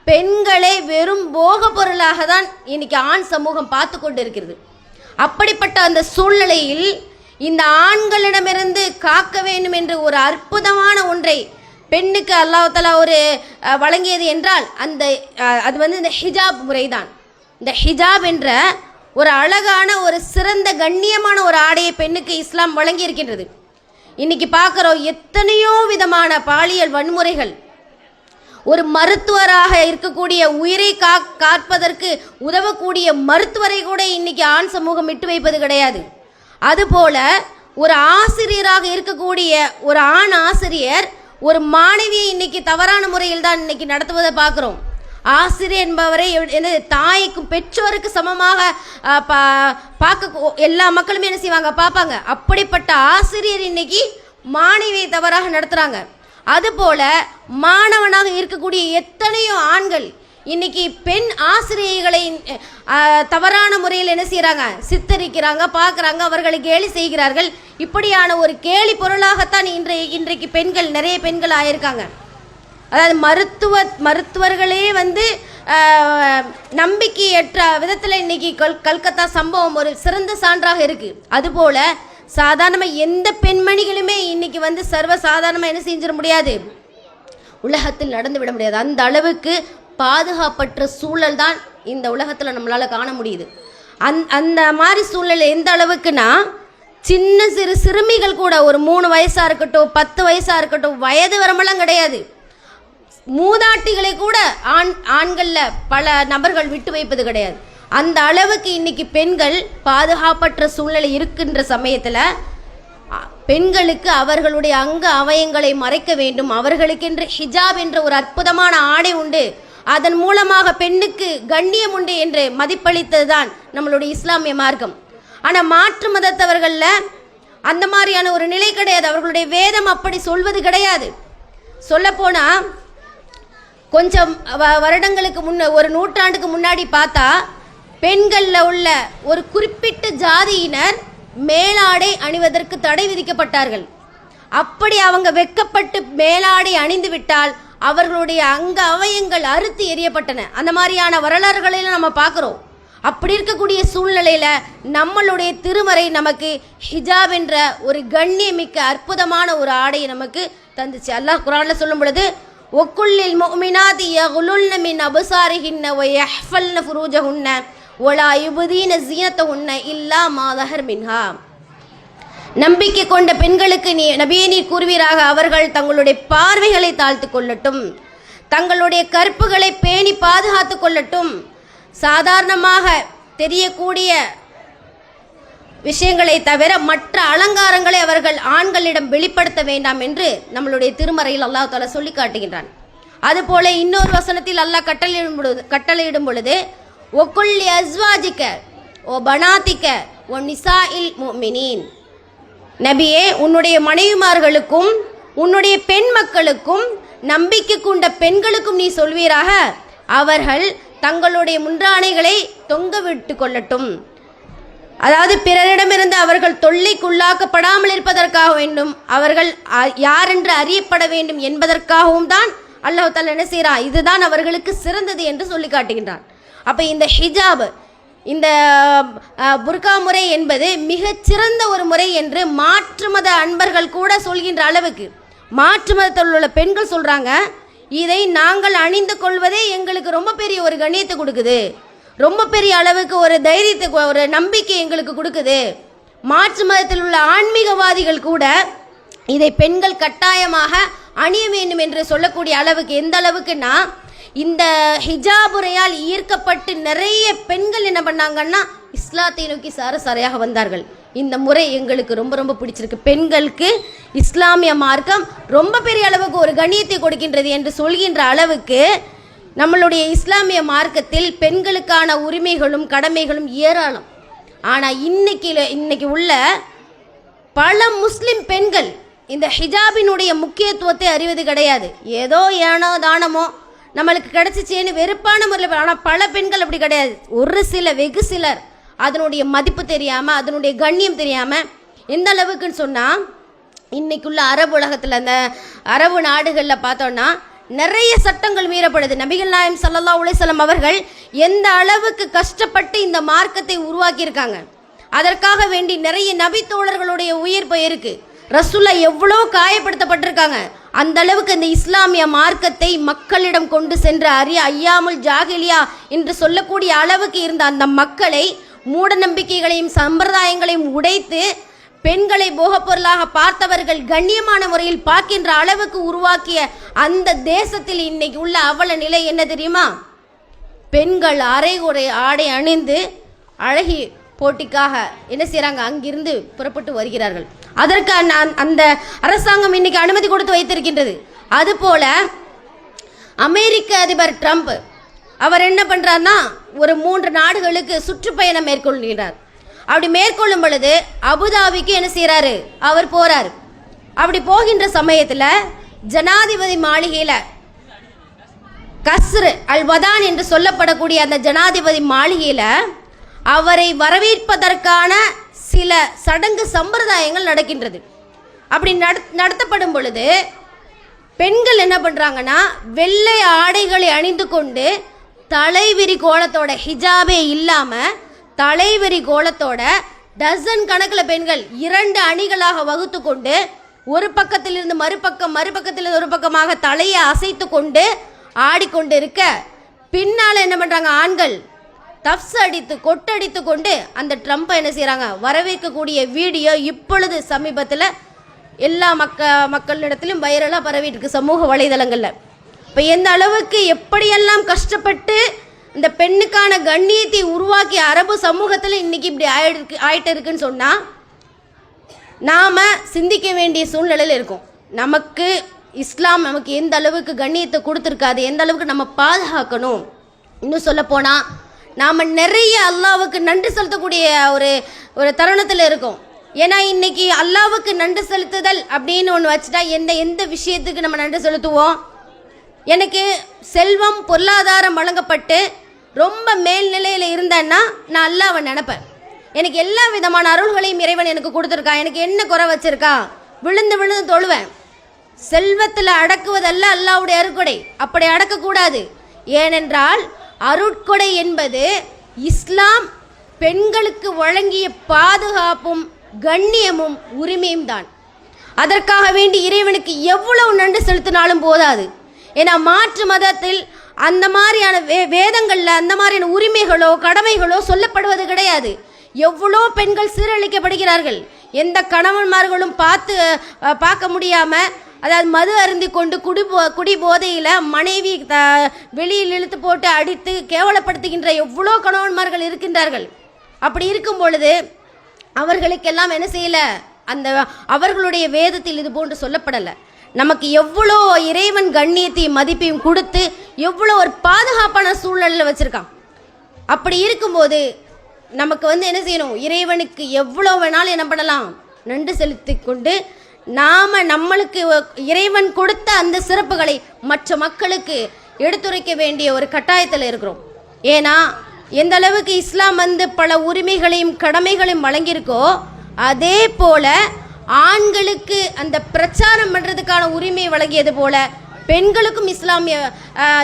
பெண்களை வெறும் போக பொருளாக தான் இன்னைக்கு ஆண் சமூகம் பார்த்து கொண்டு இருக்கிறது. அப்படிப்பட்ட அந்த சூழ்நிலையில் இந்த ஆண்களிடமிருந்து காக்க வேண்டும் என்று ஒரு அற்புதமான ஒன்றை பெண்ணுக்கு அல்லாஹ் தஆலா ஒரு வழங்கியது என்றால் அது இந்த ஹிஜாப் முறைதான். இந்த ஹிஜாப் என்ற ஒரு அழகான ஒரு சிறந்த கண்ணியமான ஒரு ஆடையை பெண்ணுக்கு இஸ்லாம் வழங்கி இருக்கின்றது. இன்னைக்கு பார்க்குறோம் எத்தனையோ விதமான பாலியல் வன்முறைகள். ஒரு மருத்துவராக இருக்கக்கூடிய உயிரை காப்பதற்கு உதவக்கூடிய மருத்துவரை கூட இன்னைக்கு ஆண் சமூகம் விட்டு வைப்பது கிடையாது. அதுபோல ஒரு ஆசிரியராக இருக்கக்கூடிய ஒரு ஆண் ஆசிரியர் ஒரு மாணவியை இன்னைக்கு தவறான முறையில் தான் இன்னைக்கு நடத்துவதை பார்க்குறோம். ஆசிரியர் என்பவரை தாய்க்கும் பெற்றோருக்கு சமமாக பார்க்க எல்லா மக்களுமே என்ன செய்வாங்க, பார்ப்பாங்க. அப்படிப்பட்ட ஆசிரியர் இன்னைக்கு மாணவியை தவறாக நடத்துகிறாங்க. அதுபோல மாணவனாக இருக்கக்கூடிய எத்தனையோ ஆண்கள் இன்னைக்கு பெண் ஆசிரியர்களை தவறான முறையில் என்ன செய்கிறாங்க, சித்தரிக்கிறாங்க, பார்க்குறாங்க, அவர்களை கேலி செய்கிறார்கள். இப்படியான ஒரு கேலி பொருளாகத்தான் இன்றைக்கு பெண்கள் நிறைய பெண்கள் ஆயிருக்காங்க. அதாவது மருத்துவர்களே நம்பிக்கையற்ற விதத்தில் இன்னைக்கு கல்கத்தா சம்பவம் ஒரு சிறந்த சான்றாக இருக்குது. அதுபோல் சாதாரணமாக எந்த பெண்மணிகளுமே இன்னைக்கு சர்வ சாதாரணமாக என்ன செஞ்சிட முடியாது, உலகத்தில் நடந்து விட முடியாது. அந்த அளவுக்கு பாதுகாப்பற்ற சூழல் தான் இந்த உலகத்தில் நம்மளால் காண முடியுது. அந்த மாதிரி சூழல் எந்த அளவுக்குன்னா, சின்ன சிறு சிறுமிகள் கூட ஒரு 3 வயசாக இருக்கட்டும் 10 வயசாக இருக்கட்டும் வயது வரம்பெல்லாம் கிடையாது. மூதாட்டிகளை கூட ஆண்களில் பல நபர்கள் விட்டு வைப்பது கிடையாது. அந்த அளவுக்கு இன்னைக்கு பெண்கள் பாதுகாப்பற்ற சூழ்நிலை இருக்கின்ற சமயத்தில் பெண்களுக்கு அவர்களுடைய அங்க அவயங்களை மறைக்க வேண்டும். அவர்களுக்கென்று ஹிஜாப் என்ற ஒரு அற்புதமான ஆடை உண்டு, அதன் மூலமாக பெண்ணுக்கு கண்ணியம் உண்டு என்று மதிப்பளித்தது தான் நம்மளுடைய இஸ்லாமிய மார்க்கம். ஆனால் மாற்று மதத்தவர்களில் அந்த மாதிரியான ஒரு நிலை கிடையாது. அவர்களுடைய வேதம் அப்படி சொல்வது கிடையாது. சொல்லப்போனால் கொஞ்சம் வருடங்களுக்கு ஒரு நூற்றாண்டுக்கு முன்னாடி பார்த்தா பெண்களில் உள்ள ஒரு குறிப்பிட்ட ஜாதியினர் மேலாடை அணிவதற்கு தடை விதிக்கப்பட்டார்கள். அப்படி அவங்க வெட்கப்பட்டு மேலாடை அணிந்து விட்டால் அவர்களுடைய அங்க அவயங்கள் அறுத்து எறியப்பட்டன. அந்த மாதிரியான வரலாறுகளில் நம்ம பார்க்குறோம். அப்படி இருக்கக்கூடிய சூழ்நிலையில் நம்மளுடைய திருமறை நமக்கு ஹிஜாப் என்ற ஒரு கண்ணியமிக்க அற்புதமான ஒரு ஆடையை நமக்கு தந்துச்சு. அல்லாஹ் குர்ஆனில் சொல்லும் பொழுது ஒக்குல்லில் முஃமினாதி யகுலுல்ன மின் அப்சாரிஹின்ன வ யஹ்ஃபல்ன ஃபுரூஜஹுன்ன வலா யுப்தீன ஸீனத்தஹுன்ன இல்லா மா ஸஹர் மின்ஹா. நம்பிக்கை கொண்ட பெண்களுக்கு நபியே நீர் கூறுவீராக, அவர்கள் தங்களுடைய பார்வைகளை தாழ்த்து கொள்ளட்டும், தங்களுடைய கற்புகளை பேணி பாதுகாத்து கொள்ளட்டும், சாதாரணமாக தெரியக்கூடிய விஷயங்களை தவிர மற்ற அலங்காரங்களை அவர்கள் ஆண்களிடம் வெளிப்படுத்த வேண்டாம் என்று நம்மளுடைய திருமறையில் அல்லாஹ் தஆலா சொல்லி காட்டுகின்றான். அதுபோல இன்னொரு வசனத்தில் அல்லாஹ் கட்டளையிடும் பொழுது ஒக்குல்லி அஸ்வாஜிக்க ஓ பனாத்திக்க ஓ நிசாஇல் முஃமினீன், நபியே உன்னுடைய மனைவிமார்களுக்கும் உன்னுடைய பெண் மக்களுக்கும் நம்பிக்கை கொண்ட பெண்களுக்கும் நீ சொல்வீராக, அவர்கள் தங்களுடைய முன்றாணைகளை தொங்க விட்டு கொள்ளட்டும். அதாவது பிறரிடமிருந்து அவர்கள் தொல்லைக்குள்ளாக்கப்படாமல் இருப்பதற்காக வேண்டும், அவர்கள் யாரென்று அறியப்பட வேண்டும் என்பதற்காகவும் தான் அல்லாஹ் தஆலா என்ன செய்கிறான், இதுதான் அவர்களுக்கு சிறந்தது என்று சொல்லி காட்டுகின்றான். அப்போ இந்த ஹிஜாப், இந்த புர்கா முறை என்பது மிகச்சிறந்த ஒரு முறை என்று மாற்று மத அன்பர்கள் கூட சொல்கின்ற அளவுக்கு, மாற்று மதத்தில் உள்ள பெண்கள் சொல்கிறாங்க, இதை நாங்கள் அணிந்து கொள்வதே எங்களுக்கு ரொம்ப பெரிய ஒரு கண்ணியத்தை கொடுக்குது, ரொம்ப பெரிய அளவுக்கு ஒரு தைரியத்தை, ஒரு நம்பிக்கை எங்களுக்கு கொடுக்குது. மாற்று மதத்தில் உள்ள ஆன்மீகவாதிகள் கூட இதை பெண்கள் கட்டாயமாக அணிய வேண்டும் என்று சொல்லக்கூடிய அளவுக்கு, எந்த அளவுக்குன்னா இந்த ஹிஜாப் முறையால் ஈர்க்கப்பட்டு நிறைய பெண்கள் என்ன பண்ணாங்கன்னா இஸ்லாத்தை நோக்கி சாரசாரையாக வந்தார்கள். இந்த முறை எங்களுக்கு ரொம்ப ரொம்ப பிடிச்சிருக்கு, பெண்களுக்கு இஸ்லாமிய மார்க்கம் ரொம்ப பெரிய அளவுக்கு ஒரு கண்ணியத்தை கொடுக்கின்றது என்று சொல்கின்ற அளவுக்கு நம்மளுடைய இஸ்லாமிய மார்க்கத்தில் பெண்களுக்கான உரிமைகளும் கடமைகளும் ஏராளம். ஆனால் இன்னைக்கு உள்ள பல முஸ்லிம் பெண்கள் இந்த ஹிஜாபினுடைய முக்கியத்துவத்தை அறிவது கிடையாது. ஏதோ ஏனோ தானமோ நம்மளுக்கு கிடச்சிச்சேன்னு வெறுப்பான முறையில், ஆனால் பல பெண்கள் அப்படி கிடையாது. ஒரு சில வெகு சிலர் அதனுடைய மதிப்பு தெரியாமல், அதனுடைய கண்ணியம் தெரியாமல், எந்த அளவுக்குன்னு சொன்னால் இன்றைக்குள்ள அரபு உலகத்தில், அந்த அரபு நாடுகளில் பார்த்தோன்னா நிறைய சட்டங்கள் மீறப்படுது. நபிகள் நாயகம் ஸல்லல்லாஹு அலைஹி வஸல்லம் அவர்கள் எந்த அளவுக்கு கஷ்டப்பட்டு இந்த மார்க்கத்தை உருவாக்கியிருக்காங்க, அதற்காக வேண்டி நிறைய நபி தோழர்களுடைய உயிர் போயிருக்கு. ரசூலா எவ்வளோ காயப்படுத்தப்பட்டிருக்காங்க. அந்த அளவுக்கு இந்த இஸ்லாமிய மார்க்கத்தை மக்களிடம் கொண்டு சென்ற ஐயாமுல் ஜாகிலியா என்று சொல்லக்கூடிய அளவுக்கு இருந்த அந்த மக்களை மூட நம்பிக்கைகளையும் சம்பிரதாயங்களையும் உடைத்து பெண்களை போகப்பொருளாக பார்த்தவர்கள் கண்ணியமான முறையில் பார்க்கின்ற அளவுக்கு உருவாக்கிய அந்த தேசத்தில் இன்னைக்கு உள்ள அவல நிலை என்ன தெரியுமா? பெண்கள் அரைகுறை ஆடை அணிந்து அழகி போட்டிக்காக என்ன செய்கிறாங்க, அங்கிருந்து புறப்பட்டு வருகிறார்கள். அதற்கு அந்த அரசாங்கம் இன்னைக்கு அனுமதி கொடுத்து வைத்திருக்கின்றது. அதுபோல அமெரிக்க அதிபர் ட்ரம்ப் அவர் என்ன பண்ணுறாருன்னா ஒரு 3 நாடுகளுக்கு சுற்றுப்பயணம் மேற்கொள்கிறார். அப்படி மேற்கொள்ளும் பொழுது அபுதாபிக்கு என்ன செய்கிறாரு, அவர் போகிறார். அப்படி போகின்ற சமயத்தில் ஜனாதிபதி மாளிகையில் கஸ்ர் அல் வதான் என்று சொல்லப்படக்கூடிய அந்த ஜனாதிபதி மாளிகையில் அவரை வரவேற்பதற்கான சில சடங்கு சம்பிரதாயங்கள் நடக்கின்றது. அப்படி நடத்தப்படும் பொழுது பெண்கள் என்ன பண்ணுறாங்கன்னா வெள்ளை ஆடைகளை அணிந்து கொண்டு தலைவிரி கோலத்தோட, ஹிஜாபே இல்லாமல் தலைவிரி கோலத்தோட டசன் கணக்கில் பெண்கள் 2 அணிகளாக வகுத்து கொண்டு ஒரு பக்கத்திலிருந்து மறுபக்கத்திலிருந்து ஒரு பக்கமாக தலையை அசைத்து கொண்டு ஆடிக்கொண்டு இருக்க, பின்னால் என்ன பண்ணுறாங்க, ஆண்கள் தப்ஸ் அடித்து கொட்டடித்து கொண்டு அந்த ட்ரம்ப்பை என்ன செய்கிறாங்க வரவேற்கக்கூடிய வீடியோ இப்பொழுது சமீபத்தில் எல்லா மக்களிடத்திலும் வைரலாக பரவிட்டு இருக்கு சமூக வலைதளங்களில். இப்போ எந்த அளவுக்கு எப்படியெல்லாம் கஷ்டப்பட்டு இந்த பெண்ணுக்கான கண்ணியத்தை உருவாக்கிய அரபு சமூகத்தில் இன்னைக்கு இப்படி ஆயிட்டு இருக்குன்னு சொன்னால் நாம் சிந்திக்க வேண்டிய சூழ்நிலையில் இருக்கும். நமக்கு இஸ்லாம் நமக்கு எந்த அளவுக்கு கண்ணியத்தை கொடுத்துருக்காது, எந்த அளவுக்கு நம்ம பாதுகாக்கணும். இன்னும் சொல்லப்போனால் நாம் நிறைய அல்லாவுக்கு நன்றி செலுத்தக்கூடிய ஒரு தருணத்தில் இருக்கும். ஏன்னா இன்னைக்கு அல்லாவுக்கு நன்றி செலுத்துதல் அப்படின்னு ஒன்று வச்சுட்டா எந்த விஷயத்துக்கு நம்ம நன்றி செலுத்துவோம்? எனக்கு செல்வம் பொருளாதாரம் வழங்கப்பட்டு ரொம்ப மேல்நிலையில் இருந்தேன்னா நான் அல்லாவை நினைப்பேன். எனக்கு எல்லா விதமான அருள்களையும் இறைவன் எனக்கு கொடுத்துருக்கான், எனக்கு என்ன குறை வச்சிருக்கா, விழுந்து விழுந்து தொழுவேன். செல்வத்தில் அடக்குவதல்ல அல்லாவுடைய அருட்கொடை, அப்படி அடக்கக்கூடாது. ஏனென்றால் அருட்கொடை என்பது இஸ்லாம் பெண்களுக்கு வழங்கிய பாதுகாப்பும் கண்ணியமும் உரிமையும் தான். அதற்காக வேண்டி இறைவனுக்கு எவ்வளவு நன்றி செலுத்தினாலும் போதாது. ஏன்னா மாற்று மதத்தில் அந்த மாதிரியான வேதங்களில் அந்த மாதிரியான உரிமைகளோ கடமைகளோ சொல்லப்படுவது கிடையாது. எவ்வளோ பெண்கள் சீரழிக்கப்படுகிறார்கள். எந்த கணவன்மார்களும் பார்க்க முடியாமல், அதாவது மது அருந்தி கொண்டு குடி போதையில் மனைவி வெளியில் இழுத்து போட்டு அடித்து கேவலப்படுத்துகின்ற எவ்வளோ கணவன்மார்கள் இருக்கின்றார்கள். அப்படி இருக்கும் பொழுது அவர்களுக்கெல்லாம் என்ன செய்யலை, அவர்களுடைய வேதத்தில் இது போன்று சொல்லப்படலை. நமக்கு எவ்வளோ இறைவன் கண்ணியத்தையும் மதிப்பையும் கொடுத்து எவ்வளோ ஒரு பாதுகாப்பான சூழ்நிலையில் வச்சுருக்கான். அப்படி இருக்கும்போது நமக்கு என்ன செய்யணும், இறைவனுக்கு எவ்வளோ வேணாலும் என்ன பண்ணலாம், நன்றி செலுத்தி கொண்டு நம்மளுக்கு இறைவன் கொடுத்த அந்த சிறப்புகளை மற்ற மக்களுக்கு எடுத்துரைக்க வேண்டிய ஒரு கட்டாயத்தில் இருக்கிறோம். ஏன்னா எந்த அளவுக்கு இஸ்லாம் பல உரிமைகளையும் கடமைகளையும் வழங்கியிருக்கோ, அதே போல ஆண்களுக்கு அந்த பிரச்சாரம் பண்ணுறதுக்கான உரிமை வழங்கியது போல பெண்களுக்கும்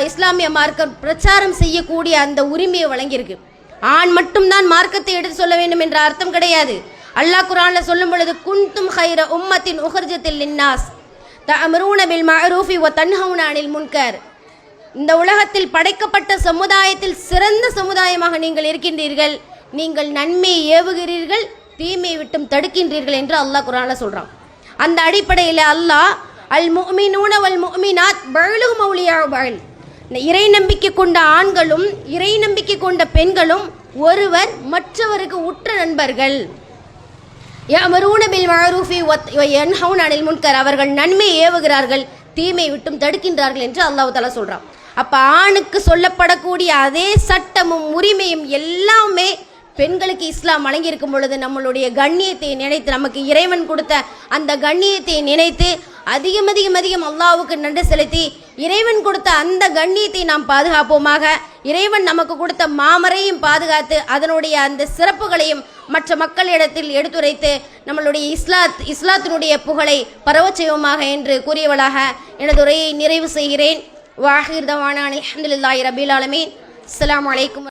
இஸ்லாமிய மார்க்கம் பிரச்சாரம் செய்யக்கூடிய அந்த உரிமையை வழங்கியிருக்கு. ஆண் மட்டும்தான் மார்க்கத்தை எடுத்து சொல்ல வேண்டும் என்ற அர்த்தம் கிடையாது. அல்லாஹ் குர்ஆன்ல சொல்லும் பொழுது குன்தும் ஹைர உம்மத்தின் உஹர்ஜத்தில் லின்னாஸ் தஅம்ரூன பில் மஅரூஃபி வ தன்ஹவுன அனில் முன்கர். இந்த உலகத்தில் படைக்கப்பட்ட சமுதாயத்தில் சிறந்த சமுதாயமாக நீங்கள் இருக்கின்றீர்கள், நீங்கள் நன்மையை ஏவுகிறீர்கள், தீமையை விட்டும் தடுக்கின்றீர்கள் என்று அல்லாஹ் குர்ஆன்ல சொல்றான். அந்த அடிப்படையில் அல்லாஹ் அல் முஃமினூன வல் முஃமினாத் பஅலுஹும் அவுலியாஉ பஅல், இறை நம்பிக்கை கொண்ட ஆண்களும் இறை நம்பிக்கை கொண்ட பெண்களும் ஒருவர் மற்றவருக்கு உற்ற நண்பர்கள். யஅமரூன பில் மஅரூஃபி வ யன்ஹவுன அனில் முன்கர், அவர்கள் நன்மை ஏவுகிறார்கள், தீமை விட்டும் தடுக்கின்றார்கள் என்று அல்லாஹ் தஆலா சொல்றான். அப்ப ஆணுக்கு சொல்லப்படக்கூடிய அதே சட்டமும் உரிமையும் எல்லாமே பெண்களுக்கு இஸ்லாம் வழங்கியிருக்கும் பொழுது நம்மளுடைய கண்ணியத்தை நினைத்து, நமக்கு இறைவன் கொடுத்த அந்த கண்ணியத்தை நினைத்து அதிகம் அதிகம் அதிகம் அல்லாஹ்வுக்கு நன்றி செலுத்தி இறைவன் கொடுத்த அந்த கண்ணியத்தை நாம் பாதுகாப்போமாக. இறைவன் நமக்கு கொடுத்த மாமரையும் பாதுகாத்து அதனுடைய அந்த சிறப்புகளையும் மற்ற மக்களிடத்தில் எடுத்துரைத்து நம்மளுடைய இஸ்லாத்தினுடைய புகழை பரவச் செய்வோமாக என்று கூறியவளாக எனது உரையை நிறைவு செய்கிறேன். வாஹிர் தவானா அல்ஹம்துலில்லாஹி ரபில் ஆலமீன். அஸ்ஸலாமு அலைக்கும்.